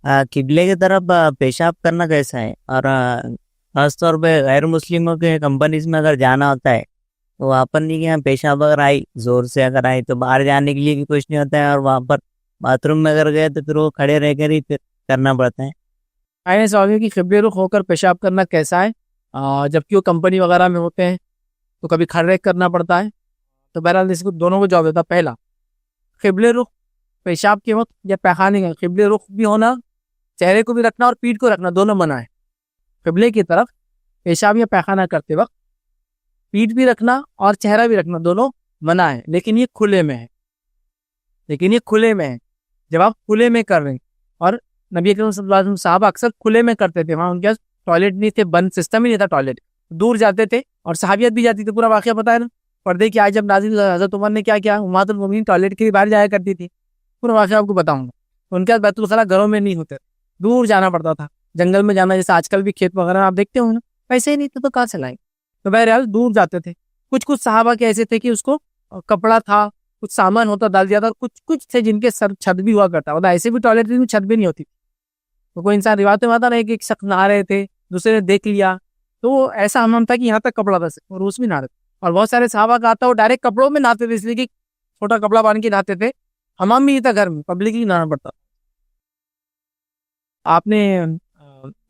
किबले की तरफ पेशाब करना कैसा है? और खासतौर पे गैर मुस्लिमों के कंपनीज में अगर जाना होता है तो अपन नहीं कि यहाँ पेशाब अगर आई जोर से अगर आई तो बाहर जाने के लिए भी कुछ नहीं होता है, और वहां पर बाथरूम में अगर गए तो फिर वो खड़े रहकर ही फिर करना पड़ता है। आईने सवाल है कि खिबले रुख होकर पेशाब करना कैसा है। जबकि वो कंपनी वगैरह में होते हैं तो कभी खड़े करना पड़ता है। तो बहरहाल इसको दोनों को जवाब देता। पहला, खिबले रुख पेशाब के वक्त या पैखाने का खिबले रुख भी होना, चेहरे को भी रखना और पीठ को रखना दोनों मना है। किबले की तरफ पेशाब या पैखाना करते वक्त पीठ भी रखना और चेहरा भी रखना दोनों मना है, लेकिन ये खुले में है। जब आप खुले में कर रहे हैं, और नबी अकरम सल्लल्लाहु अलैहि वसल्लम साहब अक्सर खुले में करते थे, वहां उनके पास टॉयलेट नहीं थे, बंद सिस्टम ही नहीं था टॉयलेट, दूर जाते थे और सहाबियत भी जाती थी। पूरा वाकया पता है ना, पर्दे की आयत जब नाज़िल हुई, हजरत उमर ने क्या किया, उम्महातुल मोमिनीन टॉयलेट के लिए बाहर जाया करती थी। पूरा वाकया आपको बताऊंगा। उनके पास बैतुल खला घरों में नहीं होते, दूर जाना पड़ता था, जंगल में जाना, जैसे आजकल भी खेत वगैरह आप देखते हो ना, पैसे ही नहीं थे तो कहाँ से लाएंगे। तो बहरहाल दूर जाते थे। कुछ कुछ सहाबा के ऐसे थे कि उसको कपड़ा था, कुछ सामान होता डाल दिया था। कुछ कुछ थे जिनके सर छत भी हुआ करता, मतलब ऐसे भी टॉयलेट में छत भी नहीं होती। तो कोई इंसान रिवायत में आता ना कि एक शख्स नहा रहे थे, दूसरे ने देख लिया, तो ऐसा हमाम था कि यहाँ तक कपड़ा था और उसमें नहा रहे थे। और बहुत सारे सहाबा का आता वो डायरेक्ट कपड़ों में नहाते थे, इसलिए कि छोटा कपड़ा बांध के नहाते थे। हमाम भी नहीं था घर में, पब्लिक ही नहाना पड़ता। आपने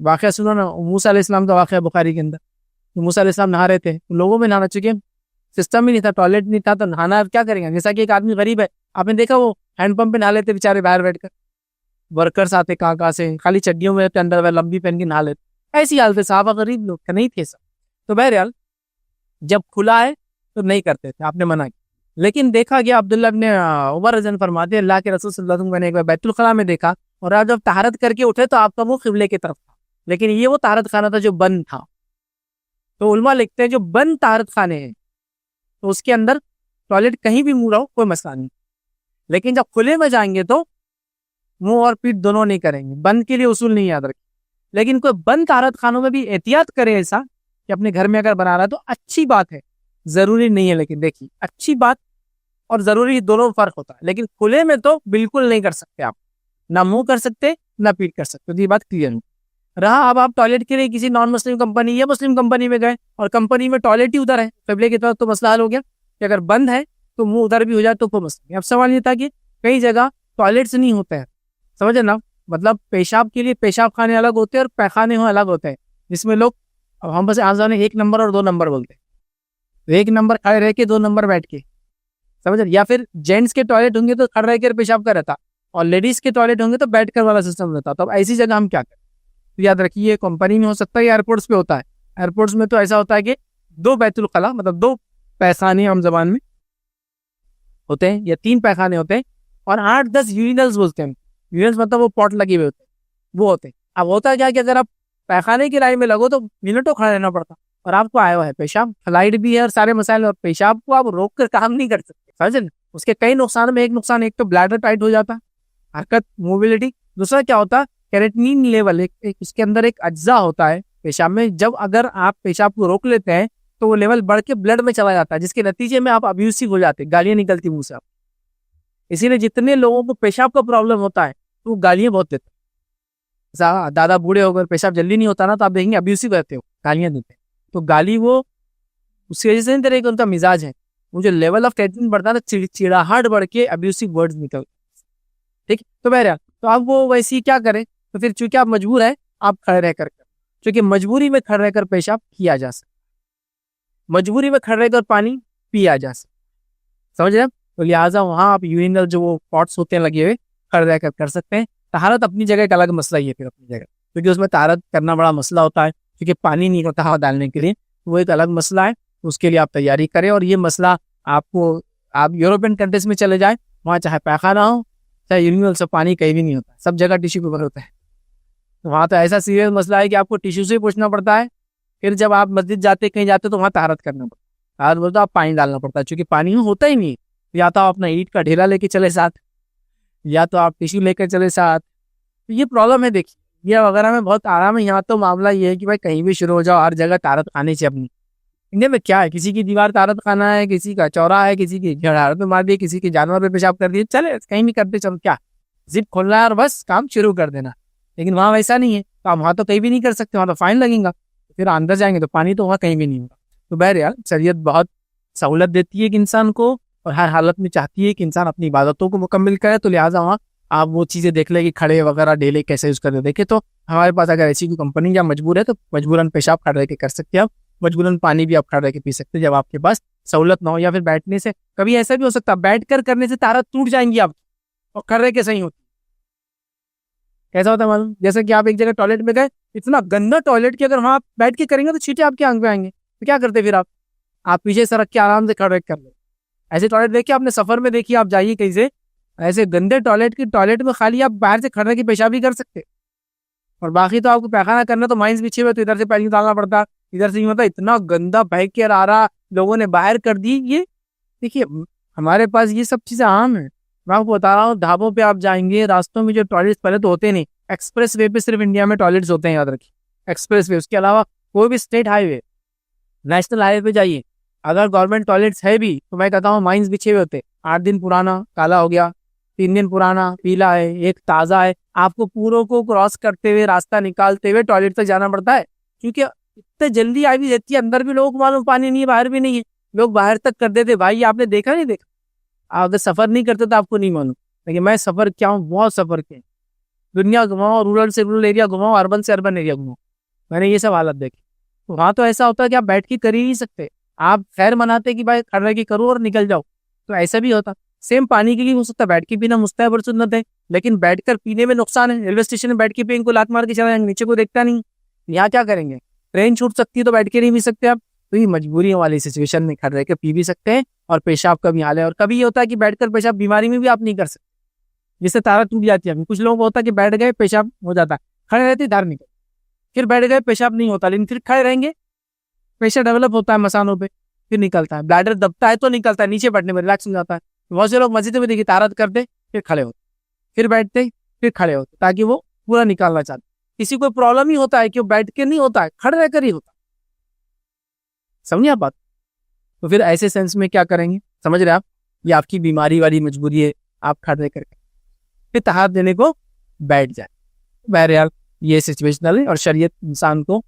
वाकया सुना ना मूसा अलैहिस्सलाम का वाकया बुखारी के अंदर। तो मूसा अलैहिस्सलाम नहा रहे थे, लोगों में नहाना, चुके सिस्टम ही नहीं था, टॉयलेट नहीं था, तो नहाना क्या करेंगे। जैसा कि एक आदमी गरीब है, आपने देखा वो हैंडपंप पे नहा लेते बेचारे बाहर बैठकर। वर्कर्स आते कहाँ कहाँ से, खाली चड्डियों में अंडरवेयर लंबी पहन के नहा लेते। ऐसी हालत है, साहबा गरीब लोग नहीं थे सब। तो बहरहाल जब खुला है तो नहीं करते थे, आपने मना किया। लेकिन देखा गया, अब्दुल्ला इब्न उमर रज़ियल्लाहु फरमाते हैं, अल्लाह के रसूल सल्लल्लाहु अलैहि वसल्लम ने एक बार बैतुल खला में देखा, और आप जब तहारत करके उठे तो आपका मुंह किबले की तरफ था, लेकिन ये वो तहारत खाना था जो बंद था। तो उलमा लिखते हैं जो बंद तहारत खाने हैं तो उसके अंदर टॉयलेट कहीं भी मुंह रहो कोई मसला नहीं, लेकिन जब खुले में जाएंगे तो मुंह और पीठ दोनों नहीं करेंगे। बंद के लिए उसूल नहीं याद रखें, लेकिन कोई बंद तहारत खानों में भी एहतियात करे ऐसा कि अपने घर में अगर बना रहा है तो अच्छी बात है, जरूरी नहीं है। लेकिन देखिए, अच्छी बात और जरूरी दोनों में फर्क होता है। लेकिन खुले में तो बिल्कुल नहीं कर सकते आप, ना मुंह कर सकते ना पीठ कर सकते, तो ये बात क्लियर है। रहा अब आप टॉयलेट के लिए किसी नॉन मुस्लिम कंपनी या मुस्लिम कंपनी में गए और कंपनी में टॉयलेट ही उधर है किबले की तरफ, तो मसला हल हो गया कि अगर बंद है तो मुंह उधर भी हो जाए तो कोई मसला नहीं। अब सवाल ये था कि कई जगह टॉयलेट्स नहीं होते हैं, समझे ना, मतलब पेशाब के लिए पेशाब खाने अलग होते हैं और पैखाने हो अलग होते हैं, जिसमें लोग, अब हम बस आजाने 1 नंबर और 2 नंबर बोलते हैं, तो 1 नंबर खड़े रह के 2 नंबर बैठ के, समझ। या फिर जेंट्स के टॉयलेट होंगे तो खड़े रहकर पेशाब का रहता, और लेडीज के टॉयलेट होंगे तो बैठ कर वाला सिस्टम रहता। तो अब ऐसी जगह हम क्या करें। तो याद रखिए, कंपनी में हो सकता है या एयरपोर्ट्स पे होता है। एयरपोर्ट्स में तो ऐसा होता है कि 2 बैतुल खला, मतलब 2 पैखाने आम जबान में होते हैं, या 3 पैखाने होते हैं, और 8-10 यूरिनल्स बोलते हैं। यूरिनल्स मतलब वो पॉट लगे हुए होते हैं, वो होते हैं। अब होता है क्या कि अगर आप पैखाने की लाइन में लगो तो मिनटों खड़ा रहना पड़ता, और आपको आया हुआ है पेशाब, फ्लाइट भी है और सारे मसाइल, और पेशाब को आप रोक कर काम नहीं कर सकते, समझे ना। उसके कई नुकसान में एक नुकसान, एक तो ब्लैडर टाइट हो जाता, हरकत मोबिलिटी। दूसरा क्या होता है, कैरेटिनिन लेवल, एक उसके अंदर एक अज्जा होता है पेशाब में, जब अगर आप पेशाब को रोक लेते हैं तो वो लेवल बढ़ के ब्लड में चला जाता है, जिसके नतीजे में आप अब्यूसिव हो जाते हैं, गालियां निकलती मुंह से आप। इसीलिए जितने लोगों को पेशाब का प्रॉब्लम होता है तो वो गालियां बहुत देते हैं। दादा बूढ़े होकर पेशाब जल्दी नहीं होता ना, तो आप देखेंगे अब्यूसिव रहते हो, गालियां देते हैं। तो गाली वो उसकी वजह से नहीं तरह उनका मिजाज है, वो जो लेवल ऑफ कैरेटिनिन बढ़ता है ना, चिड़चिड़ाहट बढ़ के अब्यूसिव वर्ड्स निकलते। ठीक है, तो बहरहाल तो आप वो वैसे ही क्या करें, तो फिर चूंकि आप मजबूर है, आप खड़े रहकर, क्योंकि मजबूरी में खड़े रहकर पेशाब किया जा सकता, मजबूरी में खड़े रहकर पानी पिया जा सकता, समझ रहे हैं। तो लिहाजा वहां आप यूरिनल जो वो पॉट्स होते हैं लगे हुए, खड़े रहकर कर सकते हैं। तहारत अपनी जगह एक अलग मसला ही है फिर अपनी जगह, क्योंकि उसमें तहारत करना बड़ा मसला होता है, क्योंकि पानी नहीं होता हवा डालने के लिए, वो एक अलग मसला है। उसके लिए आप तैयारी करें, और ये मसला आपको, आप यूरोपियन कंट्रीज में चले जाए, वहाँ चाहे पैखाना हो चाहे यूरिनल से पानी कहीं भी नहीं होता, सब जगह टिश्यू पेपर होता है। तो वहाँ तो ऐसा सीरियस मसला है कि आपको टिश्यू से पूछना पड़ता है। फिर जब आप मस्जिद जाते कहीं जाते तो वहाँ तहारत करना पड़ता है, तहारत बोलते आप पानी डालना पड़ता है, चूंकि पानी होता ही नहीं। या तो आप अपना ईंट का ढेला लेके चले साथ, या तो आप टिश्यू लेकर चले साथ। तो ये प्रॉब्लम है। देखिए, ये वगैरह में बहुत आराम है। यहाँ तो मामला ये है कि भाई कहीं भी शुरू हो जाओ, हर जगह तहारत खाने से अपनी। इंडिया में क्या है, किसी की दीवार तहारत खाना है, किसी का चौराहा है, किसी की झाड़ पे मार दिए, किसी के जानवर पे पेशाब कर दिए, चले कहीं भी करते चलो, क्या जिप खोलना है और बस काम शुरू कर देना। लेकिन वहाँ वैसा नहीं है, तो आप वहाँ तो कहीं भी नहीं कर सकते, वहाँ तो फाइन लगेगा। फिर अंदर जाएंगे तो पानी तो वहाँ कहीं भी नहीं होगा। तो बहरहाल शरीयत बहुत सहूलत देती है कि इंसान को, और हर हालत में चाहती है कि इंसान अपनी इबादतों को मुकम्मल करे। तो लिहाजा वहाँ आप वो चीज़ें देख ले कि खड़े वगैरह ढेले कैसे यूज़ करते देखे। तो हमारे पास अगर ऐसी कोई कंपनी या मजबूर है तो मजबूरन पेशाब खड़े रह के कर सकते हैं आप, मजबूरन पानी भी आप खड़े रह के पी सकते हैं जब आपके पास सहूलत ना हो। या फिर बैठने से कभी ऐसा भी हो सकता है, बैठ कर करने से तारत टूट जाएंगी आप, और खड़े रह के सही होती। कैसा होता है मालूम, जैसे कि आप एक जगह टॉयलेट में गए, इतना गंदा टॉयलेट कि अगर वहाँ आप बैठ के करेंगे तो छींटे आपके आंख पे आएंगे, तो क्या करते फिर आप पीछे सरक के आराम से खड़े कर ले। ऐसे टॉयलेट देखिए आपने सफर में, देखिए आप जाइए कहीं से, ऐसे गंदे टॉयलेट में खाली आप बाहर से खड़े की पेशाब भी कर सकते, और बाकी तो आपको पैखाना करना तो माइंस बिछे हुए, तो इधर से पैर निकालना पड़ता, इधर से नहीं होता, इतना गंदा बह के आ रहा, लोगों ने बाहर कर दी। ये देखिए हमारे पास ये सब चीजें आम है। मैं आपको बता रहा हूँ, ढाबों पे आप जाएंगे, रास्तों में जो टॉयलेट्स पहले तो होते नहीं, एक्सप्रेस वे पे सिर्फ इंडिया में टॉयलेट्स होते हैं, याद रखिए, एक्सप्रेस वे। उसके अलावा कोई भी स्टेट हाईवे, नेशनल हाईवे पे जाइए, अगर गवर्नमेंट टॉयलेट्स है भी तो मैं कहता हूँ माइंस बिछे हुए होते, 8 दिन पुराना काला हो गया, 3 दिन पुराना पीला है, एक ताजा है। आपको पूरों को क्रॉस करते हुए, रास्ता निकालते हुए टॉयलेट तक जाना पड़ता है, क्योंकि इतने जल्दी आई भी देती है, अंदर भी लोगों को मालूम पानी नहीं है, बाहर भी नहीं है, लोग बाहर तक कर देते। भाई आपने देखा नहीं देखा, आप अगर सफर नहीं करते तो आपको नहीं मालूम, लेकिन मैं सफर किया हूँ, बहुत सफर किया, दुनिया घुमाओ, रूरल से रूरल एरिया घुमाओ, अर्बन से अर्बन एरिया घुमाओ, मैंने ये सब हालत देखी। तो वहाँ तो ऐसा होता है कि आप बैठ के कर ही नहीं सकते, आप खैर मनाते कि भाई खड़े की करो और निकल जाओ, तो ऐसा भी होता। सेम पानी के लिए हो सकता है, बैठ के पीना मुस्तहब और सुन्नत है, लेकिन बैठकर पीने में नुकसान है। रेलवे स्टेशन में बैठ के पिए, इनको लात मार के चला जाएंगे, नीचे को देखता नहीं, यहाँ क्या करेंगे, ट्रेन छूट सकती है तो बैठ के नहीं पी सकते आप, तो ये मजबूरियों वाली सिचुएशन में खड़े रह के पी भी सकते हैं। और पेशाब का भी हाल है, और कभी ये होता है कि बैठकर पेशाब बीमारी में भी आप नहीं कर सकते, जिससे तारा टूट जाती है। कुछ लोगों को होता है कि बैठ गए पेशाब हो जाता है, खड़े रहते धार निकल, फिर बैठ गए पेशाब नहीं होता, लेकिन फिर खड़े रहेंगे प्रेशर डेवलप होता है मसानों पे, फिर निकलता है, ब्लैडर दबता है तो निकलता है, नीचे बैठने में रिलैक्स हो जाता है। बहुत से लोग मस्जिद में देखिए तारत करते फिर खड़े होते, फिर बैठते फिर खड़े होते, ताकि वो पूरा निकालना चाहते। किसी को प्रॉब्लम ही होता है कि वो बैठ के नहीं होता है, खड़े रहकर ही होता है। समझिए आप बात। तो फिर ऐसे सेंस में क्या करेंगे, समझ रहे आप, ये आपकी बीमारी वाली मजबूरी है, आप खड़े करके फिर तहार देने को बैठ जाए। बहरहाल ये सिचुएशनल है, और शरीयत इंसान को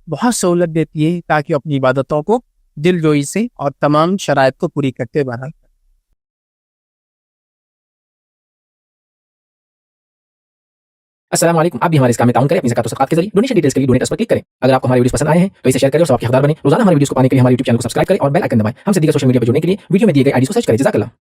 बहुत सहूलत देती है ताकि अपनी इबादतों को दिलजोई से और तमाम शराइत को पूरी करते बहरहाल। अस्सलाम वालेकुम। आप भी हमारे इस काम में ताउन करें अपनी ज़कात और सदक़ात के जरिए। डोनेशन डिटेल्स के लिए डोनेट पर क्लिक करें। अगर आपको हमारे वीडियोस पसंद आए हैं तो इसे शेयर करें और सबके हकदार बने। रोजाना हमारे वीडियोस को पाने के लिए हमारे YouTube चैनल को सब्सक्राइब करें और बेल आइकन दबाएं। हमसे दीगर सोशल मीडिया पर जुड़ने के लिए वीडियो में दिए गए आईडी को सर्च करें। जज़ाकल्लाह।